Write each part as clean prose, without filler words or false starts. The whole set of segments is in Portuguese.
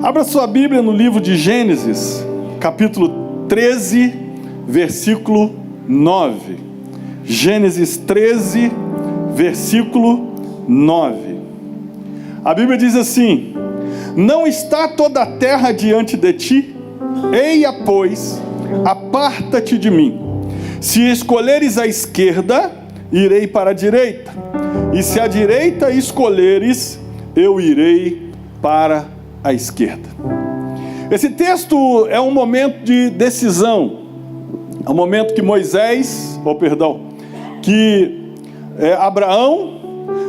Abra sua Bíblia no livro de Gênesis, capítulo 13, versículo 9. Gênesis 13, versículo 9. A Bíblia diz assim: não está toda a terra diante de ti? Eia, pois, aparta-te de mim. Se escolheres a esquerda, irei para a direita, e se a direita escolheres, eu irei para a esquerda. Esse texto é um momento de decisão. É um momento que Abraão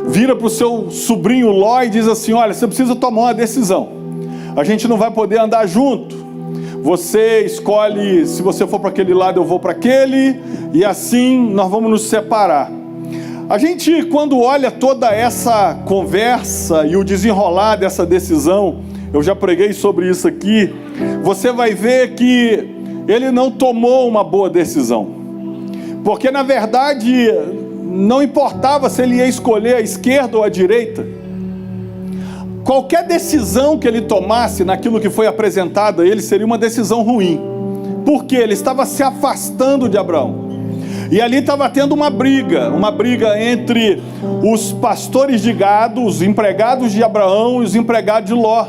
vira para o seu sobrinho Ló e diz assim: olha, você precisa tomar uma decisão. A gente não vai poder andar junto. Você escolhe, se você for para aquele lado, eu vou para aquele, e assim nós vamos nos separar. A gente, quando olha toda essa conversa e o desenrolar dessa decisão, eu já preguei sobre isso aqui, você vai ver que ele não tomou uma boa decisão. Porque, na verdade, não importava se ele ia escolher a esquerda ou a direita. Qualquer decisão que ele tomasse naquilo que foi apresentado a ele seria uma decisão ruim. Porque ele estava se afastando de Abraão. E ali estava tendo uma briga entre os pastores de gado, os empregados de Abraão e os empregados de Ló.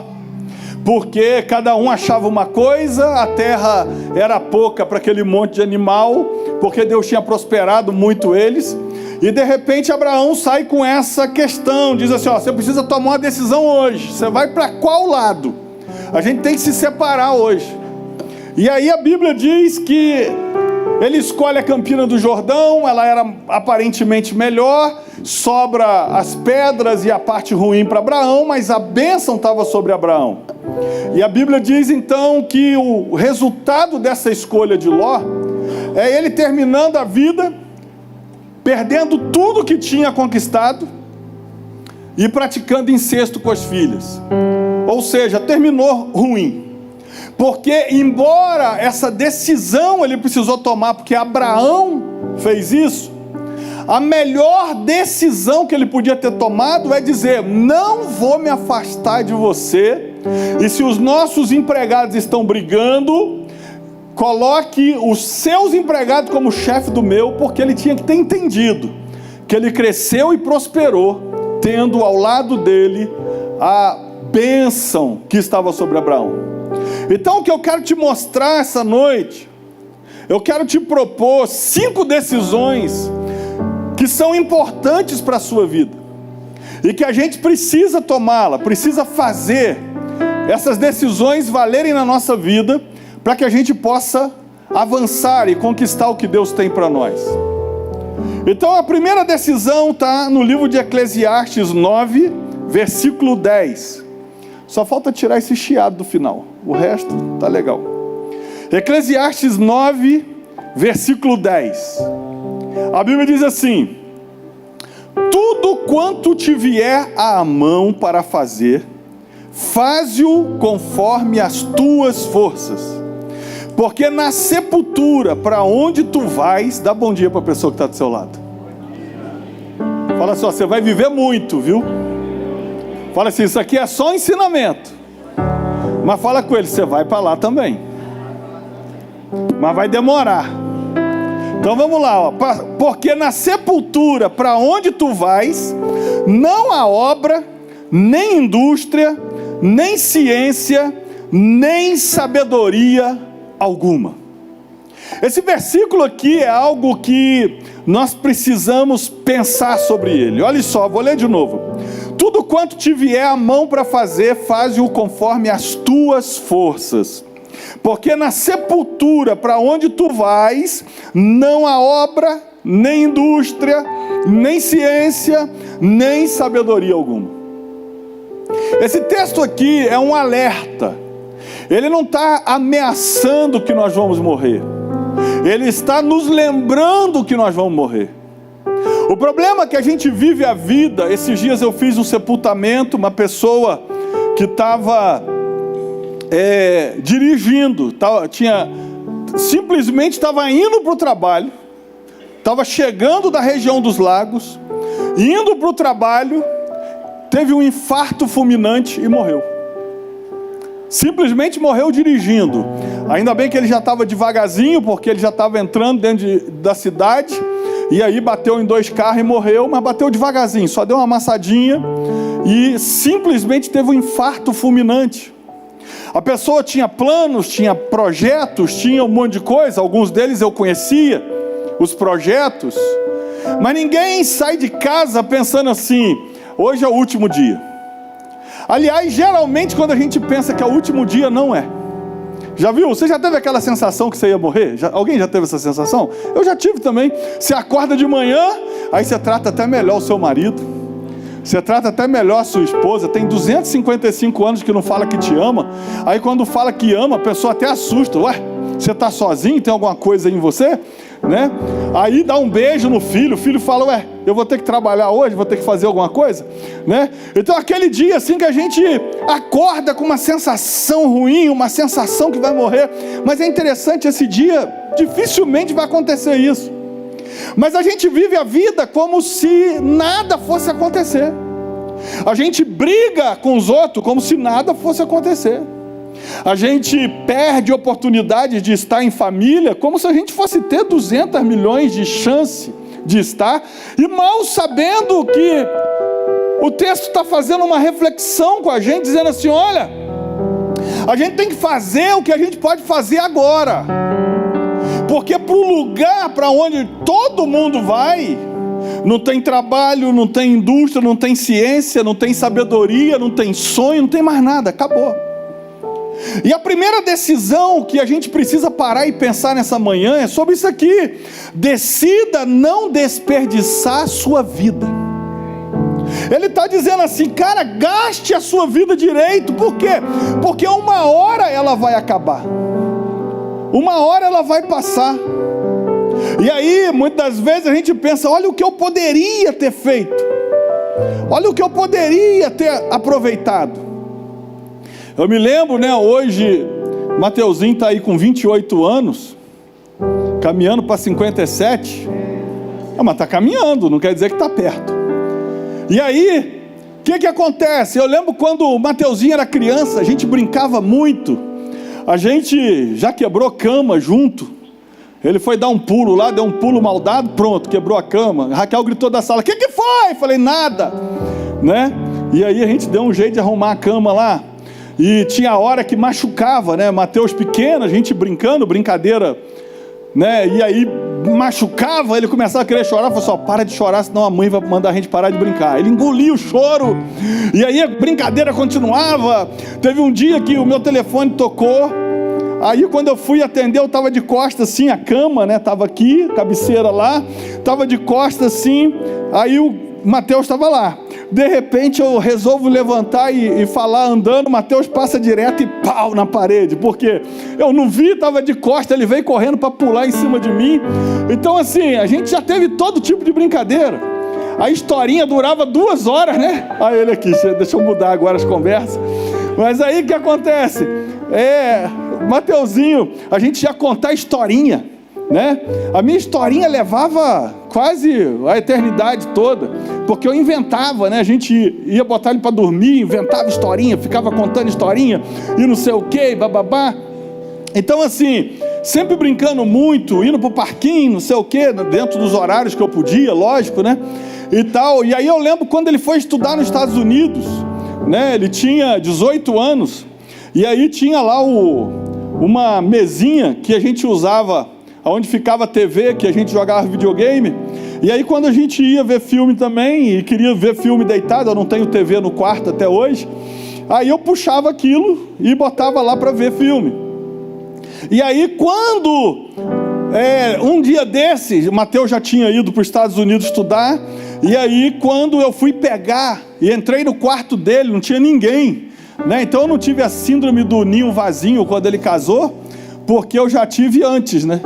Porque cada um achava uma coisa, a terra era pouca para aquele monte de animal, porque Deus tinha prosperado muito eles. E de repente Abraão sai com essa questão, diz assim: ó, você precisa tomar uma decisão hoje, você vai para qual lado? A gente tem que se separar hoje. E aí a Bíblia diz que ele escolhe a Campina do Jordão, ela era aparentemente melhor, sobra as pedras e a parte ruim para Abraão, mas a bênção estava sobre Abraão. E a Bíblia diz então que o resultado dessa escolha de Ló é ele terminando a vida, perdendo tudo que tinha conquistado e praticando incesto com as filhas. Ou seja, terminou ruim. Porque embora essa decisão ele precisou tomar, porque Abraão fez isso, a melhor decisão que ele podia ter tomado é dizer: não vou me afastar de você, e se os nossos empregados estão brigando, coloque os seus empregados como chefe do meu, porque ele tinha que ter entendido que ele cresceu e prosperou, tendo ao lado dele a bênção que estava sobre Abraão. Então o que eu quero te mostrar essa noite, eu quero te propor 5 decisões que são importantes para a sua vida, e que a gente precisa tomá-la, precisa fazer essas decisões valerem na nossa vida, para que a gente possa avançar e conquistar o que Deus tem para nós. Então a primeira decisão está no livro de Eclesiastes 9, versículo 10. Só falta tirar esse chiado do final, o resto está legal. Eclesiastes 9, versículo 10. A Bíblia diz assim: tudo quanto te vier à mão para fazer, faze-o conforme as tuas forças. Porque na sepultura, para onde tu vais, dá bom dia para a pessoa que está do seu lado. Fala só, você vai viver muito, viu? Fala assim, isso aqui é só ensinamento. Mas fala com ele, você vai para lá também. Mas vai demorar. Então vamos lá, ó. Porque na sepultura, para onde tu vais, não há obra, nem indústria, nem ciência, nem sabedoria alguma. Esse versículo aqui é algo que nós precisamos pensar sobre ele. Olha só, vou ler de novo. Tudo quanto te vier à mão para fazer, faze-o conforme as tuas forças. Porque na sepultura, para onde tu vais, não há obra, nem indústria, nem ciência, nem sabedoria alguma. Esse texto aqui é um alerta. Ele não está ameaçando que nós vamos morrer. Ele está nos lembrando que nós vamos morrer. O problema é que a gente vive a vida. Esses dias eu fiz um sepultamento, uma pessoa que estava dirigindo, simplesmente estava indo para o trabalho, estava chegando da região dos lagos, indo para o trabalho, teve um infarto fulminante e morreu. simplesmente morreu dirigindo. Ainda bem que ele já estava devagarzinho, porque ele já estava entrando dentro da cidade, e aí bateu em 2 carros e morreu, mas bateu devagarzinho, só deu uma amassadinha, e simplesmente teve um infarto fulminante. A pessoa tinha planos, tinha projetos, tinha um monte de coisa, alguns deles eu conhecia, os projetos, mas ninguém sai de casa pensando assim, hoje é o último dia. Aliás, geralmente quando a gente pensa que é o último dia, não é. Já viu? Você já teve aquela sensação que você ia morrer? Alguém já teve essa sensação? Eu já tive também. Você acorda de manhã, aí você trata até melhor o seu marido, você trata até melhor a sua esposa. Tem 255 anos que não fala que te ama. Aí quando fala que ama, a pessoa até assusta. Ué, você está sozinho? Tem alguma coisa aí em você? Né? Aí dá um beijo no filho, o filho fala, ué, eu vou ter que trabalhar hoje, vou ter que fazer alguma coisa, né? Então aquele dia assim que a gente acorda com uma sensação ruim, uma sensação que vai morrer, mas é interessante, esse dia dificilmente vai acontecer isso, mas a gente vive a vida como se nada fosse acontecer, a gente briga com os outros como se nada fosse acontecer, a gente perde oportunidades de estar em família como se a gente fosse ter 200 milhões de chance de estar, e mal sabendo que o texto está fazendo uma reflexão com a gente, dizendo assim, olha, a gente tem que fazer o que a gente pode fazer agora, porque para o lugar para onde todo mundo vai, não tem trabalho, não tem indústria, não tem ciência, não tem sabedoria, não tem sonho, não tem mais nada, acabou. E a primeira decisão que a gente precisa parar e pensar nessa manhã é sobre isso aqui: decida não desperdiçar a sua vida. Ele está dizendo assim, cara, gaste a sua vida direito. Por quê? Porque uma hora ela vai acabar, uma hora ela vai passar. E aí, muitas vezes a gente pensa, olha o que eu poderia ter feito, olha o que eu poderia ter aproveitado. Eu me lembro, né, hoje, Mateuzinho está aí com 28 anos, caminhando para 57, mas está caminhando, não quer dizer que está perto. E aí, o que acontece? Eu lembro quando o Mateuzinho era criança, a gente brincava muito, a gente já quebrou cama junto, ele foi dar um pulo lá, deu um pulo mal dado, pronto, quebrou a cama, a Raquel gritou da sala, o que foi? Falei, nada, né? E aí a gente deu um jeito de arrumar a cama lá, e tinha hora que machucava, né? Mateus pequeno, a gente brincando, brincadeira, né? E aí machucava, ele começava a querer chorar, falou assim, ó, para de chorar, senão a mãe vai mandar a gente parar de brincar. Ele engolia o choro, e aí a brincadeira continuava. Teve um dia que o meu telefone tocou, aí quando eu fui atender, eu estava de costas assim, a cama, né? Estava aqui, cabeceira lá, estava de costas assim, aí o Mateus estava lá. De repente eu resolvo levantar e falar andando, Mateus passa direto e pau na parede, porque eu não vi, estava de costas, ele veio correndo para pular em cima de mim. Então assim, a gente já teve todo tipo de brincadeira, a historinha durava 2 horas, né? Aí ele aqui, deixa eu mudar agora as conversas, mas aí o que acontece? Mateuzinho, a gente ia contar a historinha, né? A minha historinha levava quase a eternidade toda, porque eu inventava, né? A gente ia botar ele para dormir, inventava historinha, ficava contando historinha, e não sei o que, bababá. Então assim, sempre brincando muito, indo pro parquinho, não sei o que, dentro dos horários que eu podia, lógico, né? E tal, e aí eu lembro quando ele foi estudar nos Estados Unidos, né? Ele tinha 18 anos, e aí tinha lá uma mesinha que a gente usava, onde ficava a TV, que a gente jogava videogame, e aí quando a gente ia ver filme também, e queria ver filme deitado, eu não tenho TV no quarto até hoje, aí eu puxava aquilo e botava lá para ver filme. E aí quando, um dia desses, o Mateus já tinha ido para os Estados Unidos estudar, e aí quando eu fui pegar, e entrei no quarto dele, não tinha ninguém, né? Então eu não tive a síndrome do ninho vazio quando ele casou, porque eu já tive antes, né?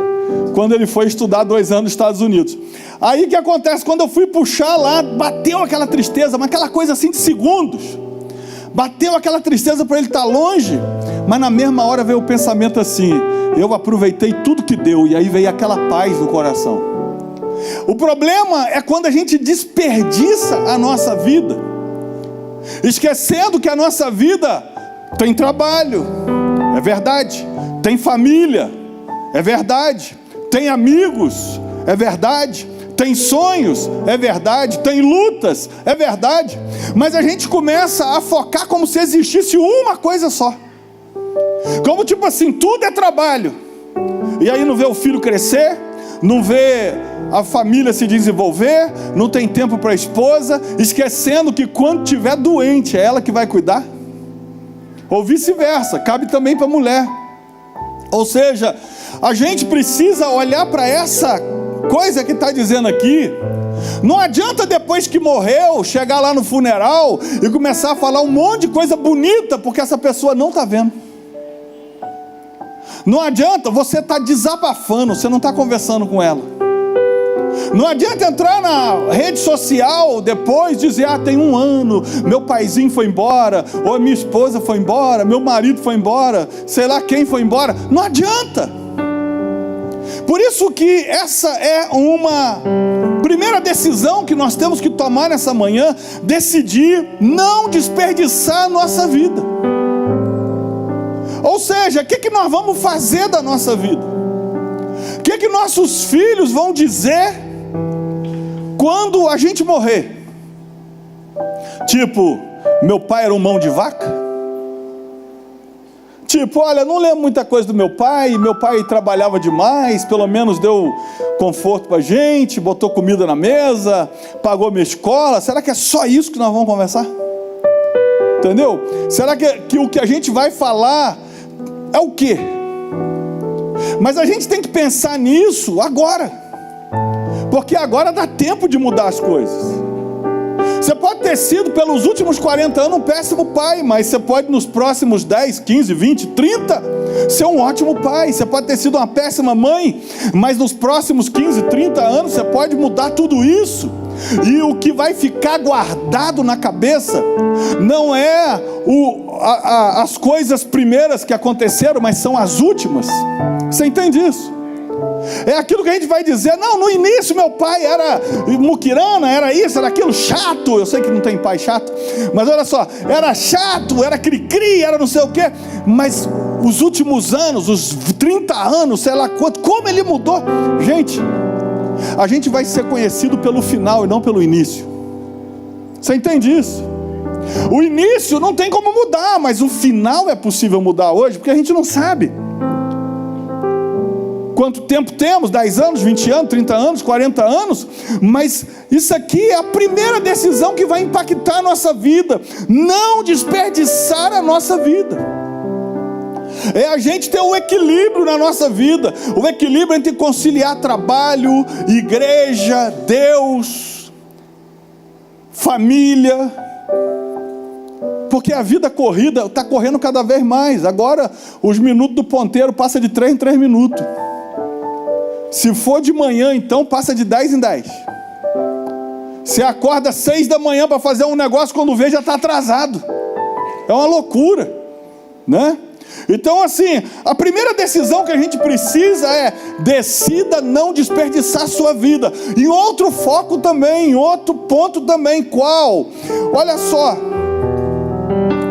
Quando ele foi estudar 2 anos nos Estados Unidos. Aí o que acontece? Quando eu fui puxar lá, bateu aquela tristeza, mas aquela coisa assim de segundos, bateu aquela tristeza para ele estar longe, mas na mesma hora veio o pensamento assim, eu aproveitei tudo que deu, e aí veio aquela paz no coração. O problema é quando a gente desperdiça a nossa vida, esquecendo que a nossa vida tem trabalho, é verdade. Tem família, é verdade. Tem amigos, é verdade. Tem sonhos, é verdade. Tem lutas, é verdade. Mas a gente começa a focar como se existisse uma coisa só. Como tipo assim, tudo é trabalho. E aí não vê o filho crescer, não vê a família se desenvolver, não tem tempo para a esposa, esquecendo que quando estiver doente é ela que vai cuidar. Ou vice-versa, cabe também para a mulher. Ou seja, a gente precisa olhar para essa coisa que está dizendo aqui. Não adianta depois que morreu, chegar lá no funeral e começar a falar um monte de coisa bonita, porque essa pessoa não está vendo. Não adianta, você está desabafando, você não está conversando com ela. Não adianta entrar na rede social depois e dizer, tem 1 ano, meu paizinho foi embora, ou a minha esposa foi embora, meu marido foi embora, sei lá quem foi embora. Não adianta. Por isso que essa é uma primeira decisão que nós temos que tomar nessa manhã, decidir não desperdiçar a nossa vida. Ou seja, o que nós vamos fazer da nossa vida? O que nossos filhos vão dizer quando a gente morrer? Tipo, meu pai era um mão de vaca? Tipo, olha, não lembro muita coisa do meu pai trabalhava demais, pelo menos deu conforto pra gente, botou comida na mesa, pagou minha escola. Será que é só isso que nós vamos conversar? Entendeu? Será que o que a gente vai falar é o quê? Mas a gente tem que pensar nisso agora, porque agora dá tempo de mudar as coisas. Você pode ter sido pelos últimos 40 anos um péssimo pai, mas você pode nos próximos 10, 15, 20, 30 ser um ótimo pai. Você pode ter sido uma péssima mãe, mas nos próximos 15, 30 anos você pode mudar tudo isso. E o que vai ficar guardado na cabeça não é as coisas primeiras que aconteceram, mas são as últimas. Você entende isso? É aquilo que a gente vai dizer, não, no início meu pai era muquirana, era isso, era aquilo, chato. Eu sei que não tem pai chato, mas olha só, era chato, era cri-cri, era não sei o quê. Mas os últimos anos, os 30 anos, sei lá quanto, como ele mudou. Gente, a gente vai ser conhecido pelo final e não pelo início. Você entende isso? O início não tem como mudar, mas o final é possível mudar hoje, porque a gente não sabe quanto tempo temos, 10 anos, 20 anos, 30 anos, 40 anos, mas isso aqui é a primeira decisão que vai impactar a nossa vida, não desperdiçar a nossa vida. É a gente ter o equilíbrio na nossa vida, o equilíbrio entre conciliar trabalho, igreja, Deus, família, porque a vida corrida está correndo cada vez mais. Agora os minutos do ponteiro passam de 3 em 3 minutos. Se for de manhã, então passa de 10 em 10. Você acorda 6 da manhã para fazer um negócio, quando vê já está atrasado. É uma loucura, né? Então assim, a primeira decisão que a gente precisa é: decida não desperdiçar a sua vida. E outro foco também, outro ponto também, qual? Olha só,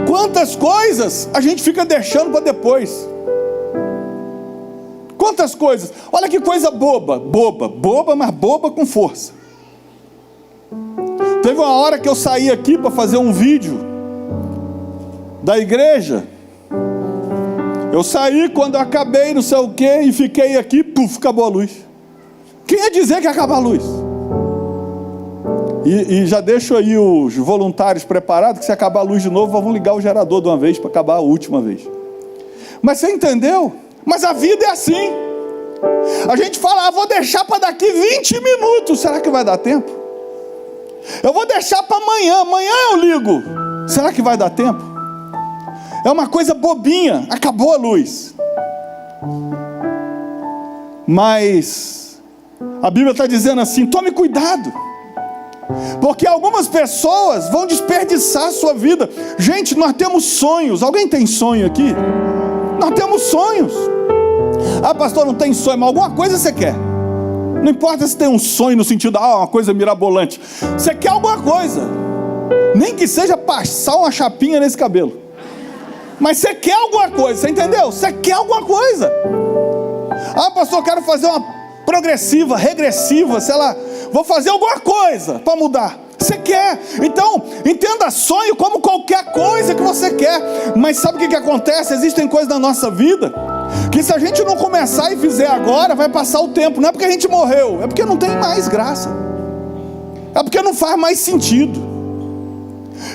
quantas coisas a gente fica deixando para depois. Quantas coisas, olha que coisa boba, mas boba com força. Teve uma hora que eu saí aqui para fazer um vídeo da igreja. Eu saí, quando eu acabei não sei o que, e fiquei aqui, puf, acabou a luz. Quem ia dizer que ia acabar a luz? E já deixo aí os voluntários preparados, que se acabar a luz de novo, vão ligar o gerador de uma vez, para acabar a última vez. Mas você entendeu? Mas a vida é assim. A gente fala, vou deixar para daqui 20 minutos. Será que vai dar tempo? Eu vou deixar para amanhã. Amanhã eu ligo. Será que vai dar tempo? É uma coisa bobinha. Acabou a luz. Mas a Bíblia está dizendo assim: tome cuidado, porque algumas pessoas vão desperdiçar a sua vida. Gente, nós temos sonhos. Alguém tem sonho aqui? Nós temos sonhos. Pastor, não tem sonho, mas alguma coisa você quer. Não importa se tem um sonho no sentido, uma coisa mirabolante. Você quer alguma coisa, nem que seja passar uma chapinha nesse cabelo. Mas você quer alguma coisa, você entendeu? Você quer alguma coisa. Ah, pastor, eu quero fazer uma progressiva, regressiva, sei lá. Vou fazer alguma coisa para mudar. Você quer. Então, entenda sonho como qualquer coisa que você quer. Mas sabe o que acontece? Existem coisas na nossa vida que se a gente não começar e fizer agora, vai passar o tempo. Não é porque a gente morreu, é porque não tem mais graça. É porque não faz mais sentido.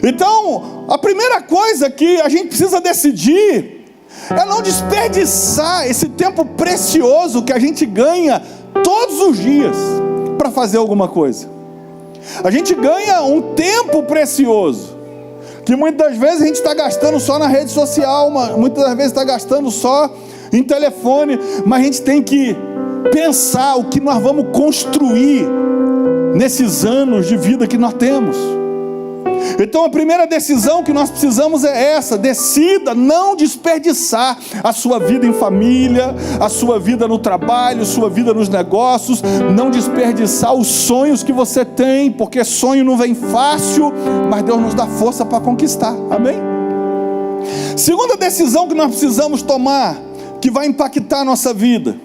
Então, a primeira coisa que a gente precisa decidir é não desperdiçar esse tempo precioso que a gente ganha todos os dias para fazer alguma coisa. A gente ganha um tempo precioso que muitas das vezes a gente está gastando só na rede social, muitas das vezes está gastando só em telefone, mas a gente tem que pensar o que nós vamos construir nesses anos de vida que nós temos. Então a primeira decisão que nós precisamos é essa: decida não desperdiçar a sua vida em família, a sua vida no trabalho, a sua vida nos negócios, não desperdiçar os sonhos que você tem, porque sonho não vem fácil, mas Deus nos dá força para conquistar, amém? Segunda decisão que nós precisamos tomar, que vai impactar a nossa vida,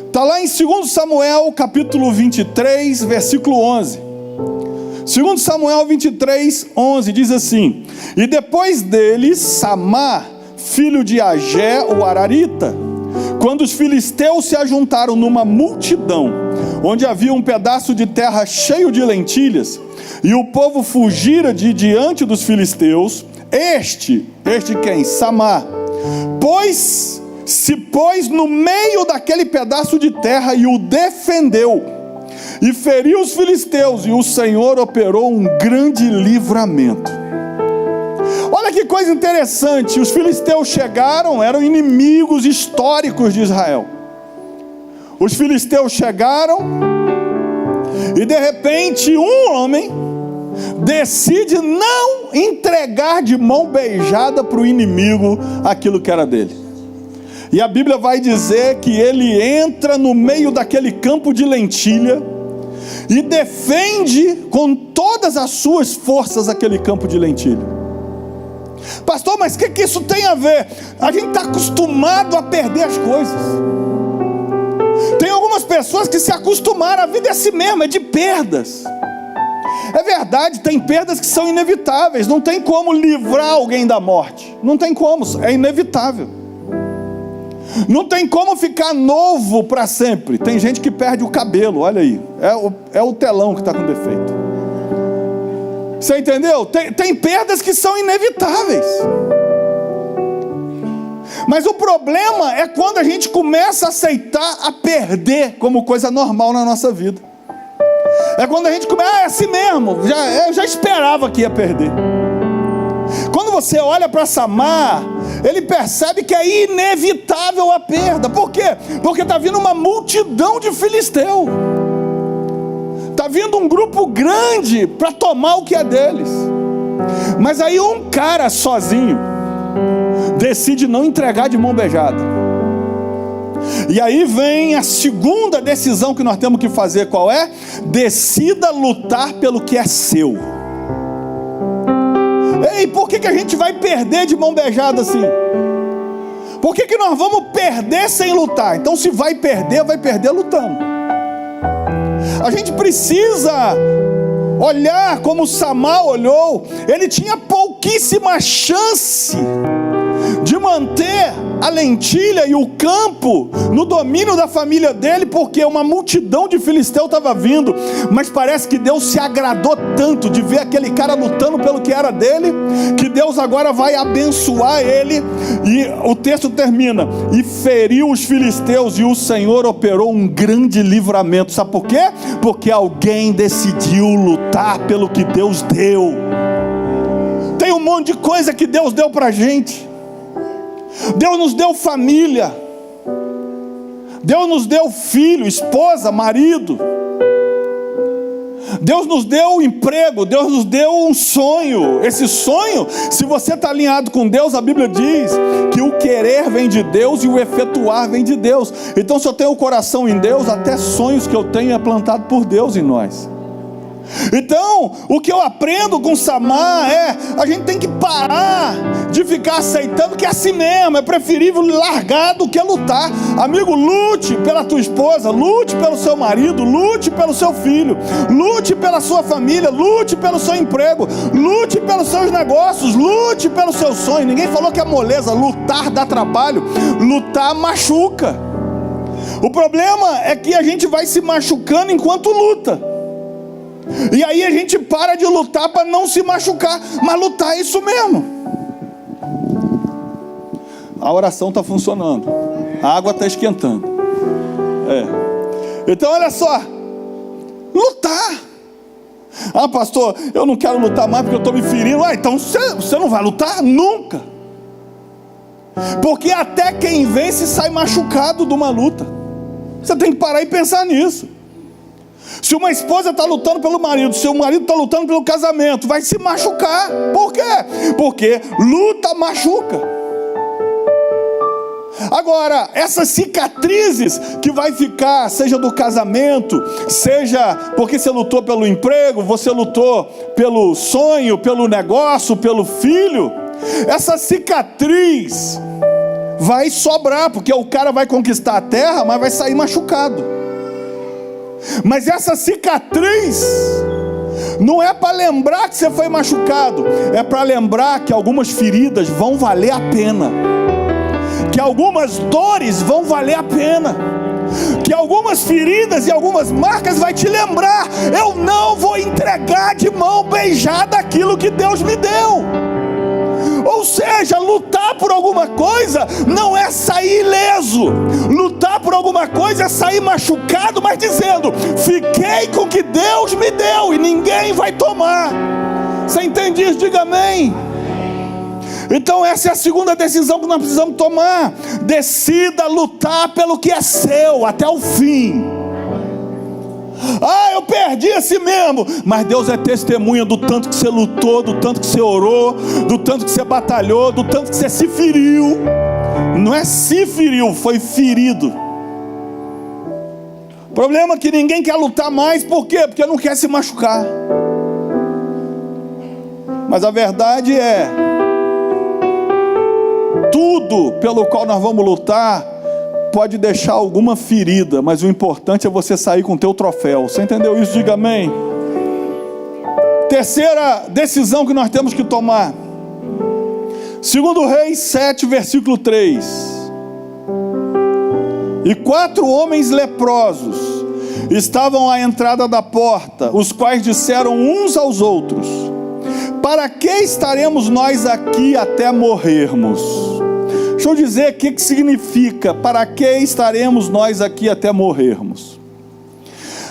está lá em 2 Samuel capítulo 23, versículo 11. 2 Samuel 23, 11, diz assim: e depois dele, Samá, filho de Agé, o Ararita, quando os filisteus se ajuntaram numa multidão, onde havia um pedaço de terra cheio de lentilhas, e o povo fugira de diante dos filisteus, este quem? Samá, se pôs no meio daquele pedaço de terra e o defendeu, e feriu os filisteus, e o Senhor operou um grande livramento. Olha que coisa interessante, os filisteus chegaram, eram inimigos históricos de Israel. Os filisteus chegaram, e de repente um homem decide não entregar de mão beijada para o inimigo aquilo que era dele. E a Bíblia vai dizer que ele entra no meio daquele campo de lentilha e defende com todas as suas forças aquele campo de lentilha. Pastor, mas o que isso tem a ver? A gente está acostumado a perder as coisas. Tem algumas pessoas que se acostumaram, a vida é assim mesmo, é de perdas. É verdade, tem perdas que são inevitáveis, não tem como livrar alguém da morte, não tem como, é inevitável. Não tem como ficar novo para sempre. Tem gente que perde o cabelo, olha aí, é o telão que está com defeito. Você entendeu? Tem perdas que são inevitáveis. Mas o problema é quando a gente começa a aceitar a perder como coisa normal na nossa vida. É quando a gente começa, é assim mesmo, eu já esperava que ia perder. Quando você olha para Samá, ele percebe que é inevitável a perda. Por quê? Porque está vindo uma multidão de filisteu. Está vindo um grupo grande para tomar o que é deles. Mas aí um cara sozinho decide não entregar de mão beijada. E aí vem a segunda decisão que nós temos que fazer. Qual é? Decida lutar pelo que é seu. Ei, por que a gente vai perder de mão beijada assim? Por que nós vamos perder sem lutar? Então se vai perder lutando. A gente precisa olhar como Samá olhou. Ele tinha pouquíssima chance de manter a lentilha e o campo no domínio da família dele, porque uma multidão de filisteus estava vindo. Mas parece que Deus se agradou tanto de ver aquele cara lutando pelo que era dele, que Deus agora vai abençoar ele. E o texto termina: e feriu os filisteus, e o Senhor operou um grande livramento. Sabe por quê? Porque alguém decidiu lutar pelo que Deus deu. Tem um monte de coisa que Deus deu pra gente. Deus nos deu família, Deus nos deu filho, esposa, marido, Deus nos deu emprego, Deus nos deu um sonho. Esse sonho, se você está alinhado com Deus, a Bíblia diz que o querer vem de Deus e o efetuar vem de Deus. Então se eu tenho o coração em Deus, até sonhos que eu tenho é plantado por Deus em nós. Então, o que eu aprendo com Samar é: a gente tem que parar de ficar aceitando que é assim mesmo, é preferível largar do que lutar. Amigo, lute pela tua esposa, lute pelo seu marido, lute pelo seu filho, lute pela sua família, lute pelo seu emprego, lute pelos seus negócios, lute pelo seu sonho. Ninguém falou que é moleza. Lutar dá trabalho, lutar machuca. O problema é que a gente vai se machucando enquanto luta, e aí a gente para de lutar para não se machucar. Mas lutar é isso mesmo. A oração está funcionando, a água está esquentando. Então olha só, lutar. Ah, pastor, eu não quero lutar mais porque eu estou me ferindo. Então você não vai lutar nunca, porque até quem vence sai machucado de uma luta. Você tem que parar e pensar nisso. Se uma esposa está lutando pelo marido, se o marido está lutando pelo casamento, vai se machucar. Por quê? Porque luta machuca. Agora, essas cicatrizes que vai ficar, seja do casamento, seja porque você lutou pelo emprego, você lutou pelo sonho, pelo negócio, pelo filho, essa cicatriz vai sobrar, porque o cara vai conquistar a terra, mas vai sair machucado. Mas essa cicatriz não é para lembrar que você foi machucado, é para lembrar que algumas feridas vão valer a pena, que algumas dores vão valer a pena, que algumas feridas e algumas marcas vai te lembrar: eu não vou entregar de mão beijada aquilo que Deus me deu. Ou seja, lutar por alguma coisa não é sair ileso. Lutar por alguma coisa é sair machucado, mas dizendo: fiquei com o que Deus me deu e ninguém vai tomar. Você entende isso? Diga amém. Então essa é a segunda decisão que nós precisamos tomar. Decida lutar pelo que é seu até o fim. Ah, eu perdi esse mesmo. Mas Deus é testemunha do tanto que você lutou, do tanto que você orou, do tanto que você batalhou, do tanto que você se feriu. Não é se feriu, foi ferido. O problema é que ninguém quer lutar mais. Por quê? Porque não quer se machucar. Mas a verdade é: tudo pelo qual nós vamos lutar pode deixar alguma ferida, mas o importante é você sair com o teu troféu. Você entendeu isso? Diga amém. Terceira decisão que nós temos que tomar. 2 Reis 7, versículo 3. E 4 homens leprosos estavam à entrada da porta, os quais disseram uns aos outros: para que estaremos nós aqui até morrermos? Deixa eu dizer o que significa: para que estaremos nós aqui até morrermos?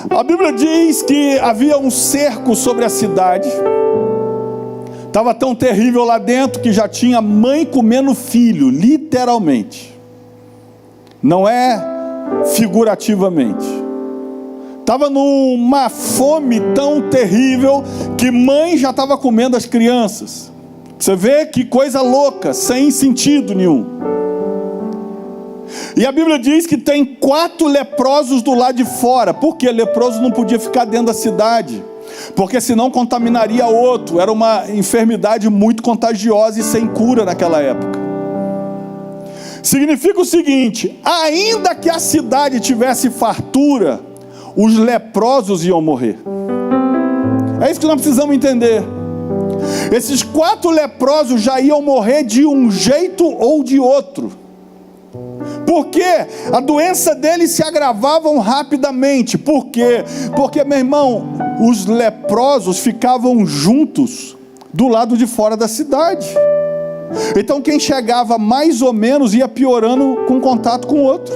A Bíblia diz que havia um cerco sobre a cidade. Estava tão terrível lá dentro que já tinha mãe comendo filho, literalmente. Não é figurativamente. Estava numa fome tão terrível que mãe já estava comendo as crianças. Você vê que coisa louca, sem sentido nenhum. E a Bíblia diz que tem 4 leprosos do lado de fora. Por quê? Leproso não podia ficar dentro da cidade, porque senão contaminaria outro. Era uma enfermidade muito contagiosa e sem cura naquela época. Significa o seguinte: ainda que a cidade tivesse fartura, os leprosos iam morrer. É isso que nós precisamos entender. Esses 4 leprosos já iam morrer de um jeito ou de outro, porque a doença deles se agravavam rapidamente. Por quê? Porque, meu irmão, os leprosos ficavam juntos do lado de fora da cidade. Então quem chegava mais ou menos ia piorando com contato com o outro.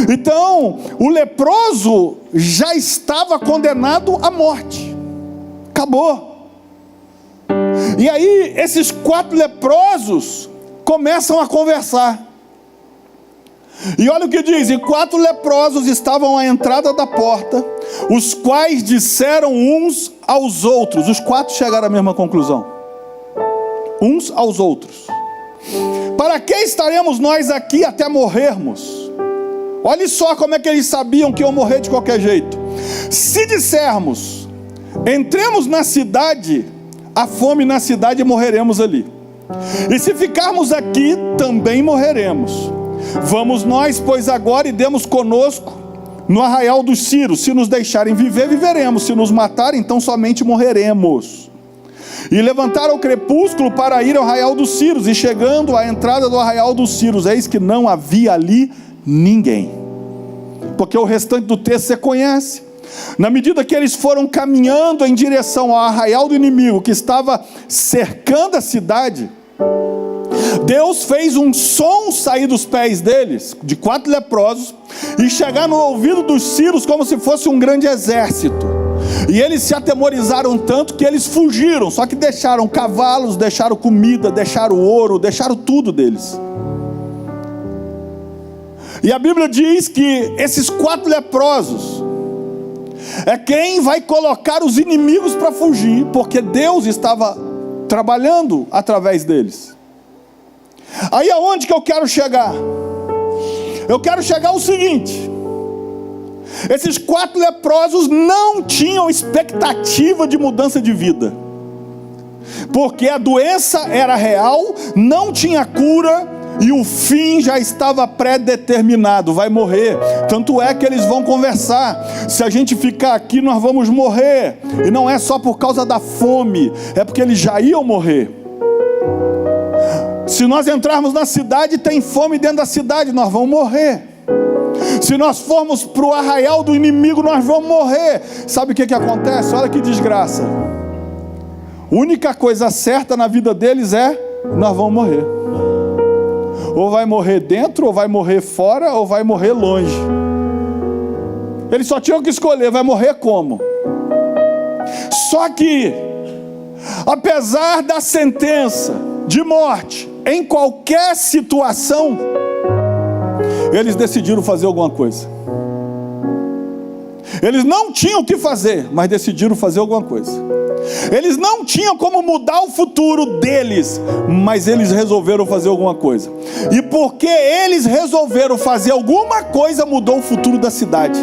Então o leproso já estava condenado à morte. Acabou. E aí esses 4 leprosos começam a conversar. E olha o que diz: e 4 leprosos estavam à entrada da porta, os quais disseram uns aos outros. Os 4 chegaram à mesma conclusão. Uns aos outros: para que estaremos nós aqui até morrermos? Olha só como é que eles sabiam que iam morrer de qualquer jeito. Se dissermos: entremos na cidade, há fome na cidade e morreremos ali. E se ficarmos aqui, também morreremos. Vamos nós, pois, agora e demos conosco no arraial dos ciros. Se nos deixarem viver, viveremos. Se nos matarem, então somente morreremos. E levantaram o crepúsculo para ir ao arraial dos ciros. E chegando à entrada do arraial dos ciros, eis que não havia ali ninguém. Porque o restante do texto você conhece. Na medida que eles foram caminhando em direção ao arraial do inimigo, que estava cercando a cidade, Deus fez um som sair dos pés deles, de 4 leprosos, e chegar no ouvido dos ciros como se fosse um grande exército. E eles se atemorizaram tanto que eles fugiram, só que deixaram cavalos, deixaram comida, deixaram ouro, deixaram tudo deles. E a Bíblia diz que esses 4 leprosos é quem vai colocar os inimigos para fugir, porque Deus estava trabalhando através deles. Aí aonde que eu quero chegar? Eu quero chegar ao seguinte: esses 4 leprosos não tinham expectativa de mudança de vida, porque a doença era real, não tinha cura, e o fim já estava pré-determinado, vai morrer. Tanto é que eles vão conversar: se a gente ficar aqui nós vamos morrer. E não é só por causa da fome, é porque eles já iam morrer. Se nós entrarmos na cidade, tem fome dentro da cidade, nós vamos morrer. Se nós formos para o arraial do inimigo, nós vamos morrer. Sabe o que acontece? Olha que desgraça. A única coisa certa na vida deles é: nós vamos morrer. Ou vai morrer dentro, ou vai morrer fora, ou vai morrer longe. Eles só tinham que escolher: vai morrer como? Só que, apesar da sentença de morte em qualquer situação, eles decidiram fazer alguma coisa. Eles não tinham o que fazer, mas decidiram fazer alguma coisa. Eles não tinham como mudar o futuro deles, mas eles resolveram fazer alguma coisa. E porque eles resolveram fazer alguma coisa, mudou o futuro da cidade.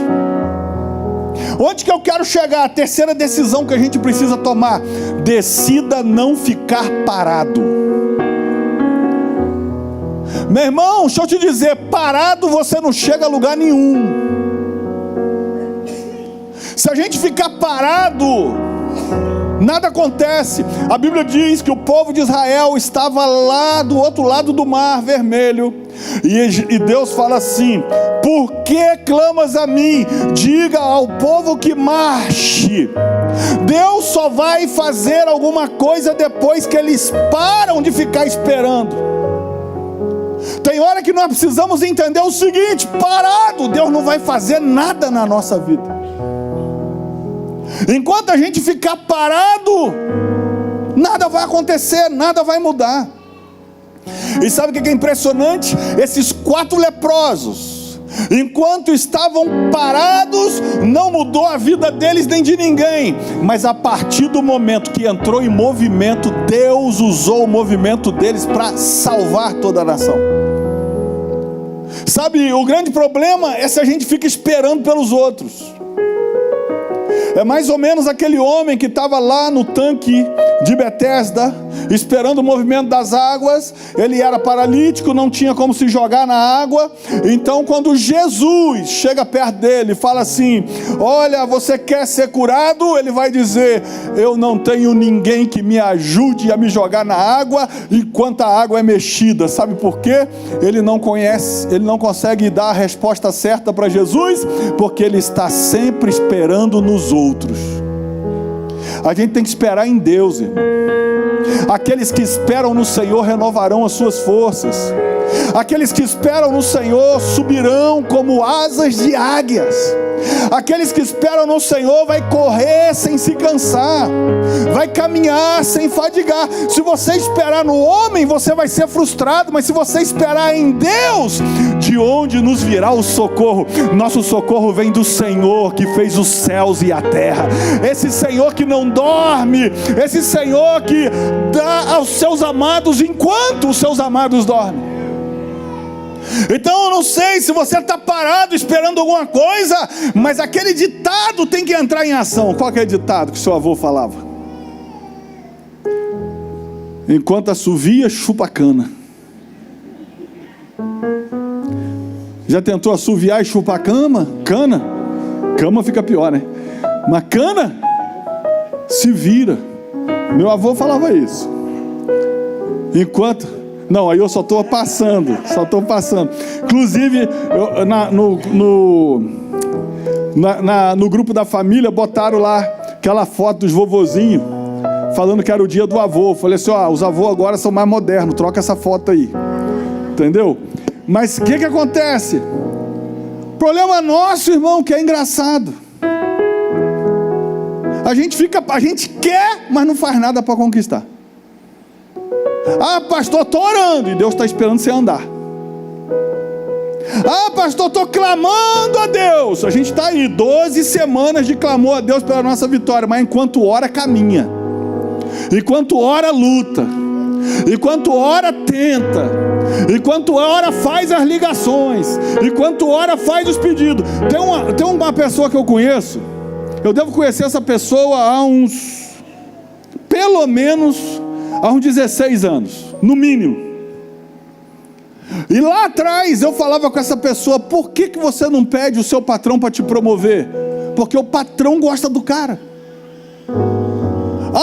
Onde que eu quero chegar? A terceira decisão que a gente precisa tomar: decida não ficar parado. Meu irmão, deixa eu te dizer, parado você não chega a lugar nenhum. Se a gente ficar parado, nada acontece. A Bíblia diz que o povo de Israel estava lá do outro lado do mar vermelho, e Deus fala assim: por que clamas a mim? Diga ao povo que marche. Deus só vai fazer alguma coisa depois que eles param de ficar esperando. Tem hora que nós precisamos entender o seguinte: parado, Deus não vai fazer nada na nossa vida. Enquanto a gente ficar parado, nada vai acontecer, nada vai mudar. E sabe o que é impressionante? Esses 4 leprosos, enquanto estavam parados, não mudou a vida deles nem de ninguém. Mas a partir do momento que entrou em movimento, Deus usou o movimento deles para salvar toda a nação. Sabe, o grande problema é se a gente fica esperando pelos outros. É mais ou menos aquele homem que estava lá no tanque de Betesda, esperando o movimento das águas. Ele era paralítico, não tinha como se jogar na água. Então quando Jesus chega perto dele e fala assim: olha, você quer ser curado? Ele vai dizer: eu não tenho ninguém que me ajude a me jogar na água enquanto a água é mexida. Sabe por quê? Ele não consegue dar a resposta certa para Jesus, porque ele está sempre esperando nos outros. A gente tem que esperar em Deus, irmão. Aqueles que esperam no Senhor renovarão as suas forças. Aqueles que esperam no Senhor subirão como asas de águias. Aqueles que esperam no Senhor vai correr sem se cansar, vai caminhar sem fadigar. Se você esperar no homem, você vai ser frustrado. Mas se você esperar em Deus, de onde nos virá o socorro? Nosso socorro vem do Senhor que fez os céus e a terra. Esse Senhor que não dorme, esse Senhor que dá aos seus amados enquanto os seus amados dormem. Então eu não sei se você está parado esperando alguma coisa, mas aquele ditado tem que entrar em ação. Qual que é o ditado que seu avô falava? Enquanto assovia, chupa a cana. Já tentou assoviar e chupar cana? Cama fica pior, né? Mas cana se vira. Meu avô falava isso. Não, aí eu só estou passando. Inclusive, no grupo da família, botaram lá aquela foto dos vovozinhos, falando que era o dia do avô. Eu falei assim, os avôs agora são mais modernos, troca essa foto aí. Entendeu? Mas o que acontece? Problema nosso, irmão, que é engraçado. A gente quer, mas não faz nada para conquistar. Pastor, estou orando, e Deus está esperando você andar. Pastor, estou clamando a Deus. A gente está aí 12 semanas de clamor a Deus pela nossa vitória, mas enquanto ora, caminha. Enquanto ora, luta. Enquanto ora, tenta. Enquanto ora, faz as ligações. Enquanto ora, faz os pedidos. Tem uma pessoa que eu conheço. Eu devo conhecer essa pessoa há pelo menos há uns 16 anos, no mínimo. E lá atrás eu falava com essa pessoa: por que você não pede o seu patrão para te promover? Porque o patrão gosta do cara.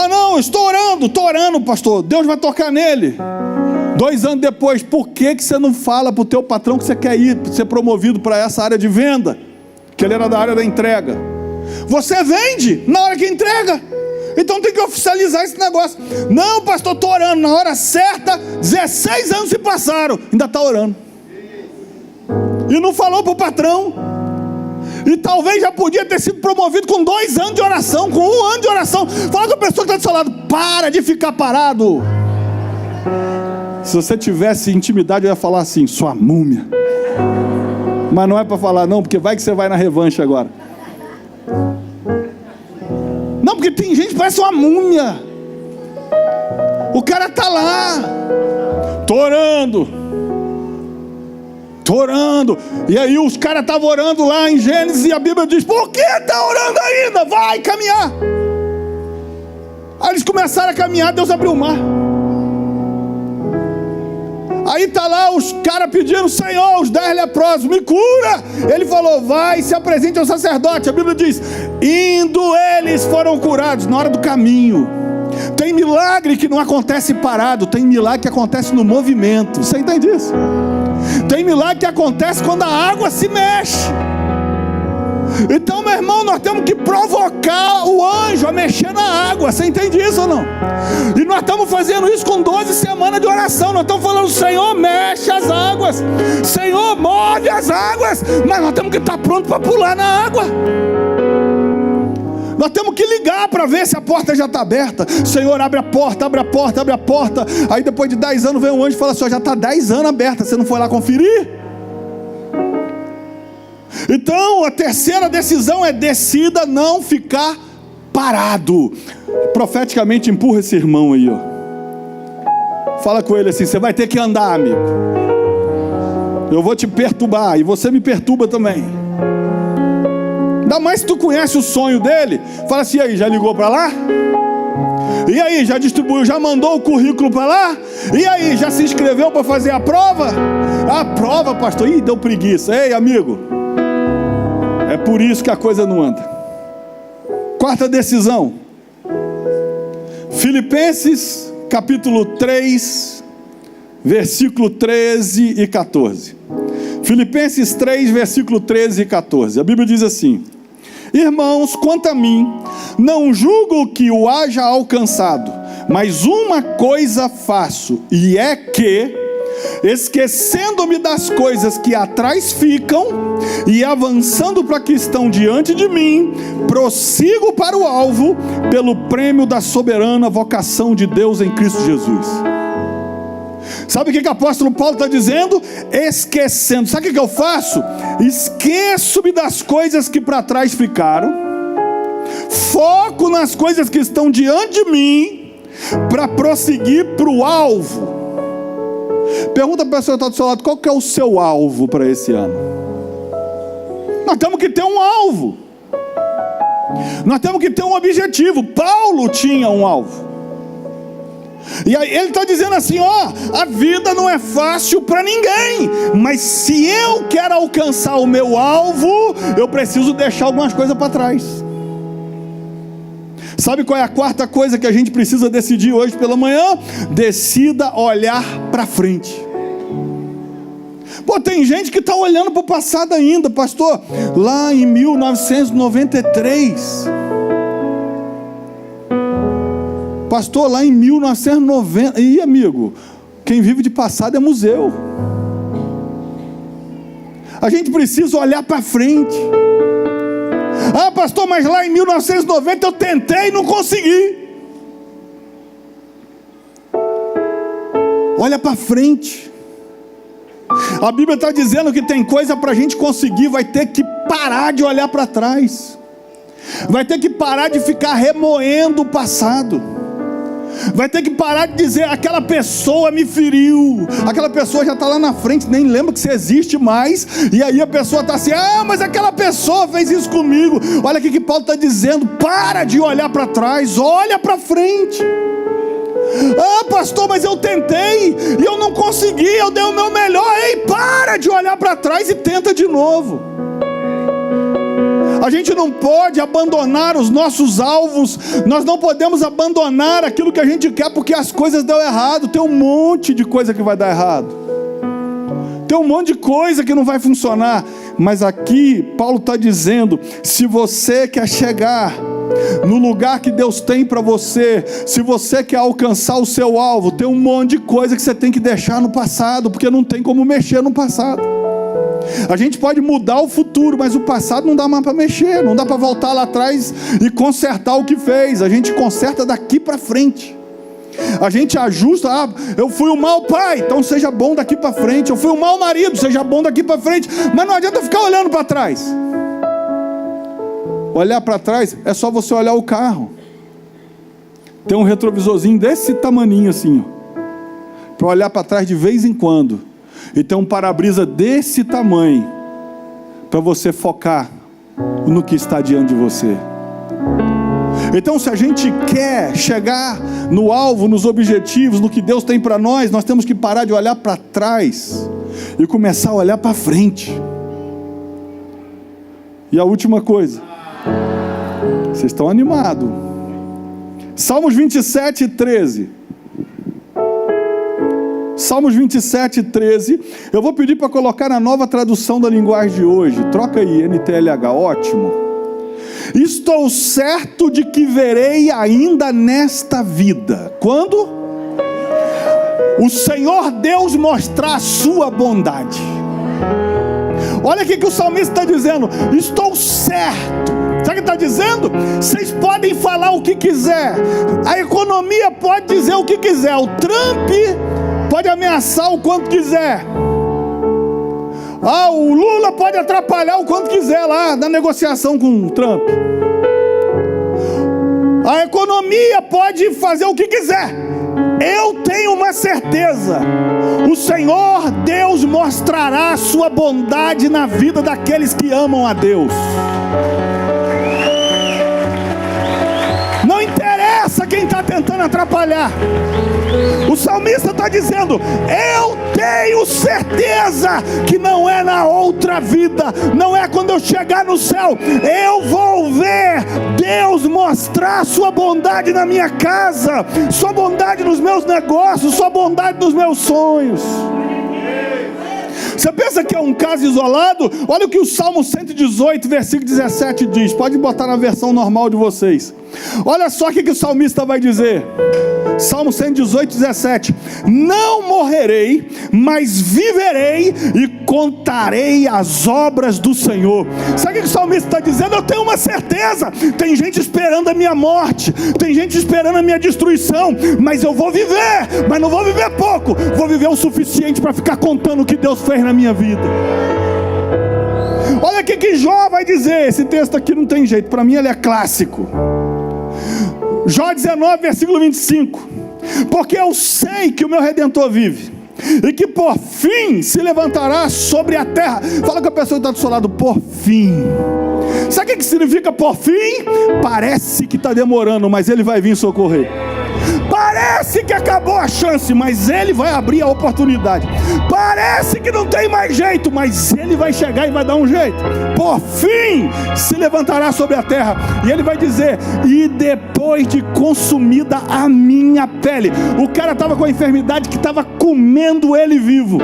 Não, estou orando, pastor, Deus vai tocar nele. 2 anos depois, por que você não fala para o teu patrão que você quer ser promovido para essa área de venda? Que ele era da área da entrega. Você vende na hora que entrega, então tem que oficializar esse negócio. Não, pastor, estou orando, na hora certa, 16 anos se passaram, ainda está orando. E não falou para o patrão. E talvez já podia ter sido promovido com 2 anos de oração, com 1 ano de oração. Fala com a pessoa que está do seu lado: para de ficar parado. Se você tivesse intimidade, eu ia falar assim: sua múmia. Mas não é para falar não, porque vai que você vai na revanche agora. Não, porque tem gente que parece uma múmia. O cara está lá, tô orando, e aí os caras estavam orando lá em Gênesis, e a Bíblia diz: por que está orando ainda? Vai caminhar. Aí eles começaram a caminhar, Deus abriu o mar. Aí está lá os caras pedindo: Senhor, os 10 leprosos, me cura. Ele falou: vai, se apresente ao sacerdote. A Bíblia diz: indo eles foram curados na hora do caminho. Tem milagre que não acontece parado, tem milagre que acontece no movimento. Você entende isso? Tem milagre que acontece quando a água se mexe. Então, meu irmão, nós temos que provocar o anjo a mexer na água. Você entende isso ou não? E nós estamos fazendo isso com 12 semanas de oração. Nós estamos falando: Senhor, mexe as águas, Senhor, move as águas. Mas nós temos que estar prontos para pular na água. Nós temos que ligar para ver se a porta já está aberta. Senhor, abre a porta, abre a porta, abre a porta. Aí depois de 10 anos vem um anjo e fala: Senhor, já está 10 anos aberta, você não foi lá conferir? Então a terceira decisão é: decida não ficar parado. Profeticamente empurra esse irmão aí, fala com ele assim: você vai ter que andar, amigo. Eu vou te perturbar e você me perturba também. Ainda mais se tu conhece o sonho dele. Fala assim: e aí, já ligou para lá? E aí, já distribuiu, já mandou o currículo para lá? E aí, já se inscreveu para fazer a prova? A prova, pastor? Ih, deu preguiça. Ei, amigo, é por isso que a coisa não anda. Quarta decisão, Filipenses capítulo 3, versículo 13 e 14. Filipenses 3, versículo 13 e 14. A Bíblia diz assim: irmãos, quanto a mim, não julgo que o haja alcançado, mas uma coisa faço, e é que, esquecendo-me das coisas que atrás ficam e avançando para que estão diante de mim, prossigo para o alvo, pelo prêmio da soberana vocação de Deus em Cristo Jesus. Sabe o que o apóstolo Paulo está dizendo? Esquecendo. Sabe o que eu faço? Esqueço-me das coisas que para trás ficaram, foco nas coisas que estão diante de mim, para prosseguir para o alvo. Pergunta para a pessoa que está do seu lado, qual que é o seu alvo para esse ano? Nós temos que ter um alvo. Nós temos que ter um objetivo. Paulo tinha um alvo. E aí ele está dizendo assim, a vida não é fácil para ninguém, mas se eu quero alcançar o meu alvo, eu preciso deixar algumas coisas para trás. Sabe qual é a quarta coisa que a gente precisa decidir hoje pela manhã? Decida olhar para frente. Pô, tem gente que está olhando para o passado ainda, pastor, lá em 1993... Pastor, lá em 1990... Ih, amigo, quem vive de passado é museu. A gente precisa olhar para frente. Ah, pastor, mas lá em 1990 eu tentei e não consegui. Olha para frente. A Bíblia está dizendo que tem coisa para a gente conseguir, vai ter que parar de olhar para trás. Vai ter que parar de ficar remoendo o passado. Vai ter que parar de dizer, aquela pessoa me feriu, aquela pessoa já está lá na frente, nem lembra que você existe mais, e aí a pessoa está assim, mas aquela pessoa fez isso comigo. Olha o que Paulo está dizendo, para de olhar para trás, olha para frente. Pastor, mas eu tentei, e eu não consegui, eu dei o meu melhor. Ei, para de olhar para trás e tenta de novo. A gente não pode abandonar os nossos alvos, nós não podemos abandonar aquilo que a gente quer, porque as coisas dão errado. Tem um monte de coisa que vai dar errado, tem um monte de coisa que não vai funcionar. Mas aqui Paulo está dizendo, se você quer chegar no lugar que Deus tem para você, se você quer alcançar o seu alvo, tem um monte de coisa que você tem que deixar no passado, porque não tem como mexer no passado. A gente pode mudar o futuro, mas o passado não dá mais para mexer, não dá para voltar lá atrás e consertar o que fez. A gente conserta daqui para frente. A gente ajusta, eu fui um mau pai, então seja bom daqui para frente. Eu fui um mau marido, seja bom daqui para frente. Mas não adianta ficar olhando para trás. Olhar para trás é só você olhar o carro. Tem um retrovisorzinho desse tamaninho assim, para olhar para trás de vez em quando. E tem um para-brisa desse tamanho, para você focar no que está diante de você. Então, se a gente quer chegar no alvo, nos objetivos, no que Deus tem para nós, nós temos que parar de olhar para trás e começar a olhar para frente. E a última coisa, vocês estão animados? Salmos 27, 13. Salmos 27, 13. Eu vou pedir para colocar na nova tradução da linguagem de hoje. Troca aí, NTLH, ótimo. Estou certo de que verei ainda nesta vida. Quando? O Senhor Deus mostrar a sua bondade. Olha o que o salmista está dizendo. Estou certo. Sabe o que está dizendo? Vocês podem falar o que quiser. A economia pode dizer o que quiser. O Trump pode ameaçar o quanto quiser. O Lula pode atrapalhar o quanto quiser lá na negociação com o Trump. A economia pode fazer o que quiser. Eu tenho uma certeza: o Senhor Deus mostrará a sua bondade na vida daqueles que amam a Deus. Não interessa quem está tentando atrapalhar. O salmista está dizendo: eu tenho certeza que não é na outra vida, não é quando eu chegar no céu, eu vou ver Deus mostrar a sua bondade na minha casa, sua bondade nos meus negócios, sua bondade nos meus sonhos. Você pensa que é um caso isolado? Olha o que o Salmo 118, versículo 17 diz. Pode botar na versão normal de vocês. Olha só o que o salmista vai dizer. Salmo 118, 17. Não morrerei, mas viverei e contarei as obras do Senhor. Sabe o que o salmista está dizendo? Eu tenho uma certeza. Tem gente esperando a minha morte, tem gente esperando a minha destruição, mas eu vou viver, mas não vou viver pouco, vou viver o suficiente para ficar contando o que Deus fez na minha vida. Olha o que Jó vai dizer. Esse texto aqui não tem jeito, para mim ele é clássico. Jó 19, versículo 25. Porque eu sei que o meu Redentor vive, e que por fim se levantará sobre a terra. Fala com a pessoa que está do seu lado, por fim. Sabe o que significa por fim? Parece que está demorando, mas ele vai vir socorrer. Parece que acabou a chance, mas ele vai abrir a oportunidade. Parece que não tem mais jeito, mas ele vai chegar e vai dar um jeito. Por fim se levantará sobre a terra. E ele vai dizer: e depois de consumida a minha pele. O cara estava com a enfermidade que estava comendo ele vivo,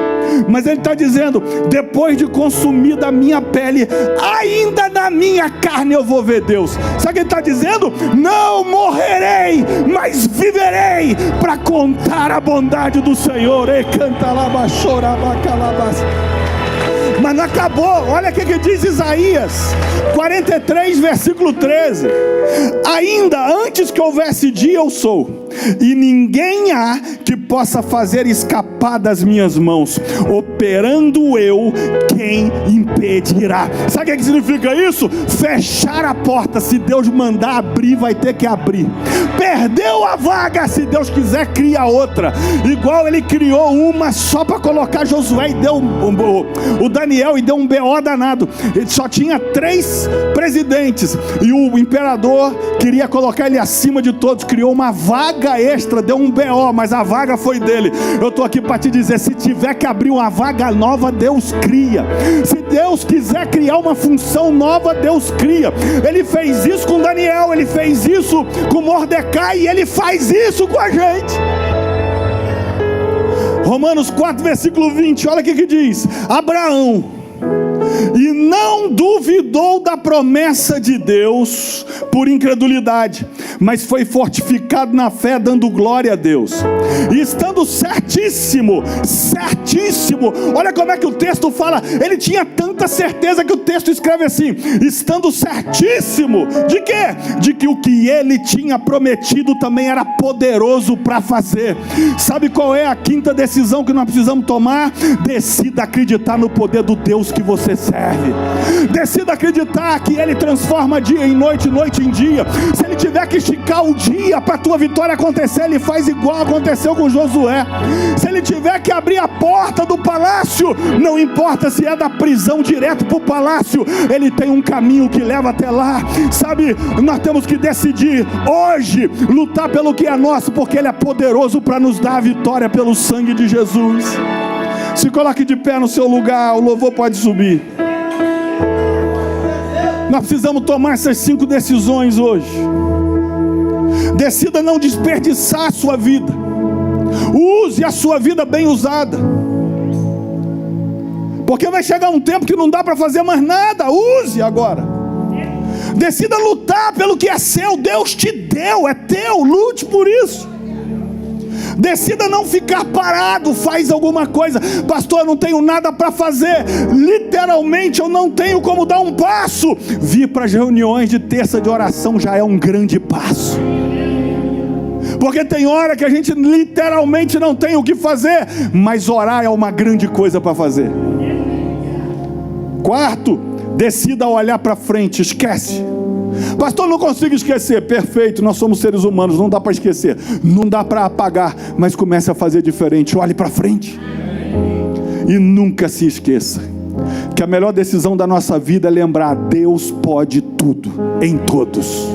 mas ele está dizendo: depois de consumida a minha pele, ainda na minha carne eu vou ver Deus. Sabe o que ele está dizendo? Não morrerei, mas viverei para contar a bondade do Senhor. E canta lá, chora, bacalabas. Mas não acabou. Olha o que diz Isaías 43, versículo 13: ainda antes que houvesse dia eu sou, e ninguém há que possa fazer escapar das minhas mãos. Operando eu, quem impedirá? Sabe o que significa isso? Fechar a porta. Se Deus mandar abrir, vai ter que abrir. Perdeu a vaga, se Deus quiser cria outra. Igual ele criou uma só para colocar Josué e deu o Daniel e deu um BO danado. Ele só tinha 3 presidentes e o imperador queria colocar ele acima de todos. Criou uma vaga extra, deu um BO, mas a vaga foi dele. Eu estou aqui para te dizer: se tiver que abrir uma vaga nova, Deus cria. Se Deus quiser criar uma função nova, Deus cria. Ele fez isso com Daniel, ele fez isso com Mordecai, e ele faz isso com a gente. Romanos 4, versículo 20, olha o que diz: Abraão, e não duvidou da promessa de Deus por incredulidade, mas foi fortificado na fé, dando glória a Deus, e estando certíssimo, olha como é que o texto fala, ele tinha tanta certeza que o texto escreve assim: estando certíssimo, de quê? De que o que ele tinha prometido também era poderoso para fazer. Sabe qual é a quinta decisão que nós precisamos tomar? Decida acreditar no poder do Deus que você serve. Decida acreditar que ele transforma dia em noite, noite em dia. Se ele tiver que esticar o dia para a tua vitória acontecer, ele faz igual aconteceu com Josué. Se ele tiver que abrir a porta do palácio, não importa se é da prisão direto para o palácio, ele tem um caminho que leva até lá. Sabe, nós temos que decidir hoje lutar pelo que é nosso, porque ele é poderoso para nos dar a vitória pelo sangue de Jesus. Se coloque de pé no seu lugar, o louvor pode subir. Nós precisamos tomar essas 5 decisões hoje. Decida não desperdiçar a sua vida. Use a sua vida bem usada, porque vai chegar um tempo que não dá para fazer mais nada. Use agora. Decida lutar pelo que é seu. Deus te deu, é teu, lute por isso. Decida não ficar parado, faz alguma coisa. Pastor, eu não tenho nada para fazer. Literalmente eu não tenho como dar um passo. Vir para as reuniões de terça de oração já é um grande passo, porque tem hora que a gente literalmente não tem o que fazer, mas orar é uma grande coisa para fazer. 4, decida olhar para frente. Esquece. Pastor, não consigo esquecer. Perfeito, nós somos seres humanos, não dá para esquecer, não dá para apagar, mas comece a fazer diferente. Olhe para frente e nunca se esqueça que a melhor decisão da nossa vida é lembrar: Deus pode tudo em todos.